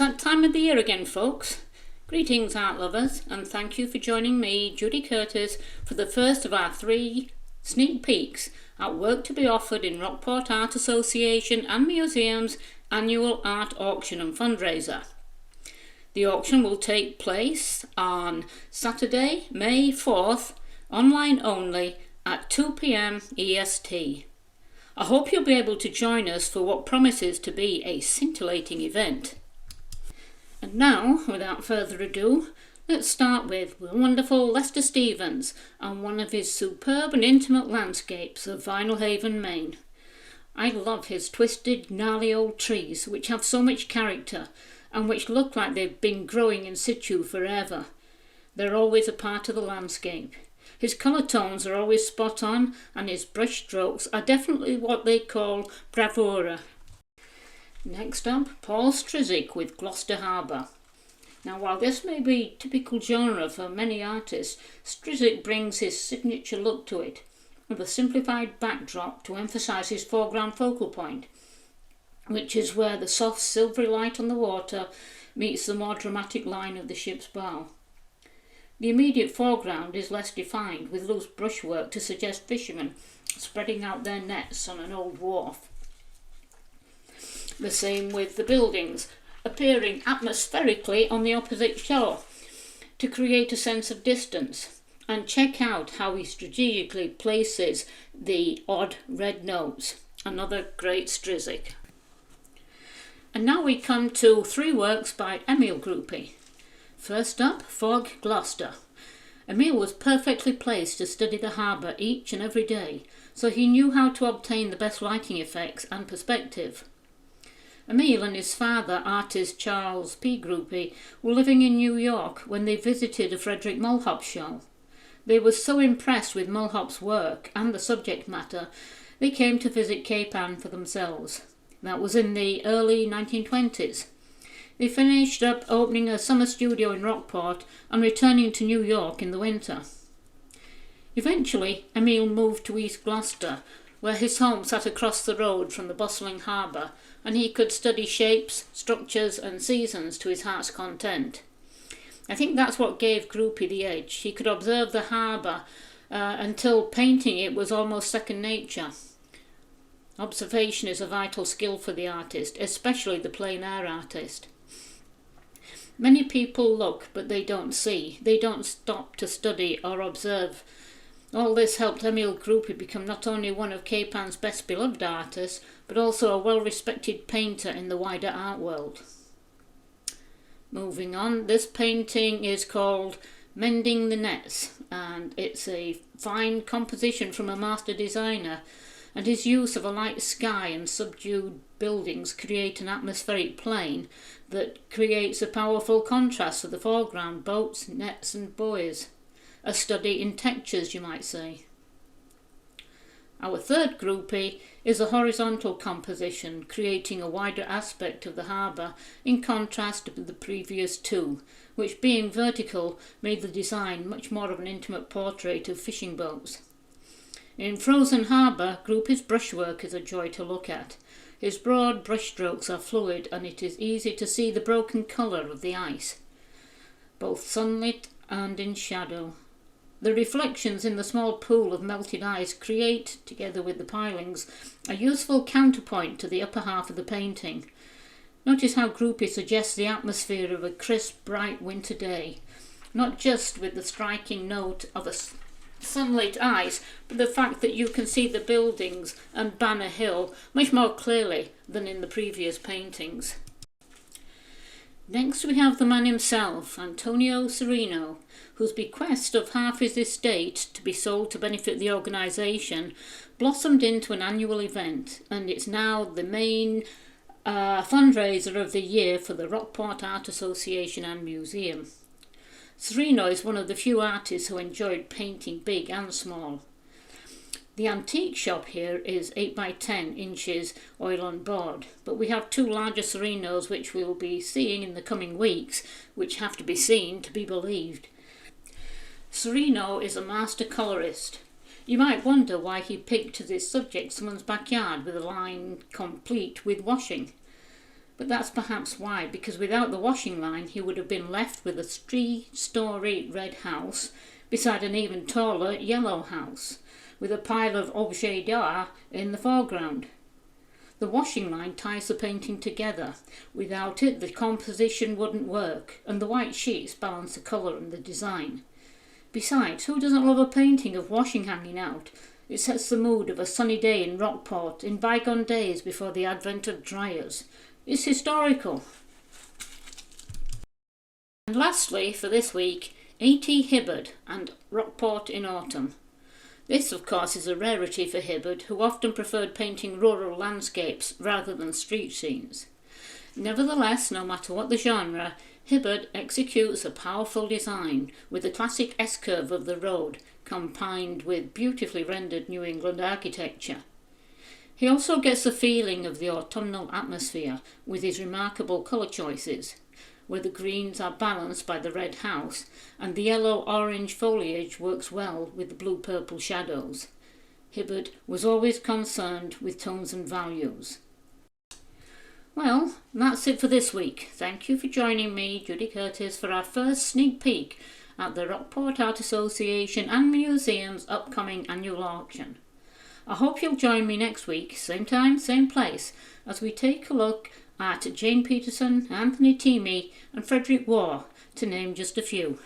that time of the year again, folks. Greetings, art lovers, and thank you for joining me, Judy Curtis, for the first of our 3 sneak peeks at work to be offered in Rockport Art Association and Museum's annual art auction and fundraiser. The auction will take place on Saturday, May 4th, online only, at 2 p.m. EST. I hope you'll be able to join us for what promises to be a scintillating event. And now, without further ado, let's start with wonderful Lester Stevens and one of his superb and intimate landscapes of Vinalhaven, Maine. I love his twisted, gnarly old trees, which have so much character and which look like they've been growing in situ forever. They're always a part of the landscape. His colour tones are always spot on, and his brush strokes are definitely what they call bravura. Next up, Paul Strzyk with Gloucester Harbour. Now, while this may be typical genre for many artists, Strzyk brings his signature look to it, with a simplified backdrop to emphasise his foreground focal point, which is where the soft silvery light on the water meets the more dramatic line of the ship's bow. The immediate foreground is less defined, with loose brushwork to suggest fishermen spreading out their nets on an old wharf. The same with the buildings, appearing atmospherically on the opposite shore to create a sense of distance. And check out how he strategically places the odd red notes. Another great Strzyk. And now we come to 3 works by Emil Gruppi. First up, Fog Gloucester. Emil was perfectly placed to study the harbour each and every day, so he knew how to obtain the best lighting effects and perspective. Emil and his father, artist Charles P. Gruppi, were living in New York when they visited a Frederick Mulhop show. They were so impressed with Mulhop's work and the subject matter, they came to visit Cape Ann for themselves. That was in the early 1920s. They finished up opening a summer studio in Rockport and returning to New York in the winter. Eventually, Emil moved to East Gloucester, where his home sat across the road from the bustling harbour, and he could study shapes, structures and seasons to his heart's content. I think that's what gave Gruppi the edge. He could observe the harbour until painting it was almost second nature. Observation is a vital skill for the artist, especially the plein air artist. Many people look, but they don't see. They don't stop to study or observe. All this helped Emil Gruppi become not only one of Cape Ann's best beloved artists, but also a well-respected painter in the wider art world. Moving on, this painting is called Mending the Nets, and it's a fine composition from a master designer, and his use of a light sky and subdued buildings create an atmospheric plane that creates a powerful contrast to the foreground, boats, nets and buoys. A study in textures, you might say. Our third groupie is a horizontal composition, creating a wider aspect of the harbour in contrast to the previous 2, which being vertical made the design much more of an intimate portrait of fishing boats. In Frozen Harbour, Gruppi's brushwork is a joy to look at. His broad brushstrokes are fluid and it is easy to see the broken colour of the ice, both sunlit and in shadow. The reflections in the small pool of melted ice create, together with the pilings, a useful counterpoint to the upper half of the painting. Notice how Gruppi suggests the atmosphere of a crisp, bright winter day, not just with the striking note of a sunlit ice, but the fact that you can see the buildings and Banner Hill much more clearly than in the previous paintings. Next we have the man himself, Antonio Serino, whose bequest of half his estate to be sold to benefit the organisation blossomed into an annual event, and it's now the main fundraiser of the year for the Rockport Art Association and Museum. Serino is one of the few artists who enjoyed painting big and small. The antique shop here is 8 by 10 inches oil on board, but we have 2 larger Serinos which we'll be seeing in the coming weeks, which have to be seen to be believed. Serino is a master colourist. You might wonder why he picked as his subject someone's backyard with a line complete with washing. But that's perhaps why, because without the washing line he would have been left with a 3-storey red house beside an even taller yellow house, with a pile of objets d'art in the foreground. The washing line ties the painting together. Without it, the composition wouldn't work, and the white sheets balance the colour and the design. Besides, who doesn't love a painting of washing hanging out? It sets the mood of a sunny day in Rockport in bygone days before the advent of dryers. It's historical. And lastly, for this week, A.T. Hibberd and Rockport in Autumn. This, of course, is a rarity for Hibberd, who often preferred painting rural landscapes rather than street scenes. Nevertheless, no matter what the genre, Hibberd executes a powerful design with the classic S-curve of the road combined with beautifully rendered New England architecture. He also gets the feeling of the autumnal atmosphere with his remarkable colour choices, where the greens are balanced by the red house and the yellow-orange foliage works well with the blue-purple shadows. Hibberd was always concerned with tones and values. Well, that's it for this week. Thank you for joining me, Judy Curtis, for our first sneak peek at the Rockport Art Association and Museum's upcoming annual auction. I hope you'll join me next week, same time, same place, as we take a look at Jane Peterson, Anthony Teamy and Frederick Waugh, to name just a few.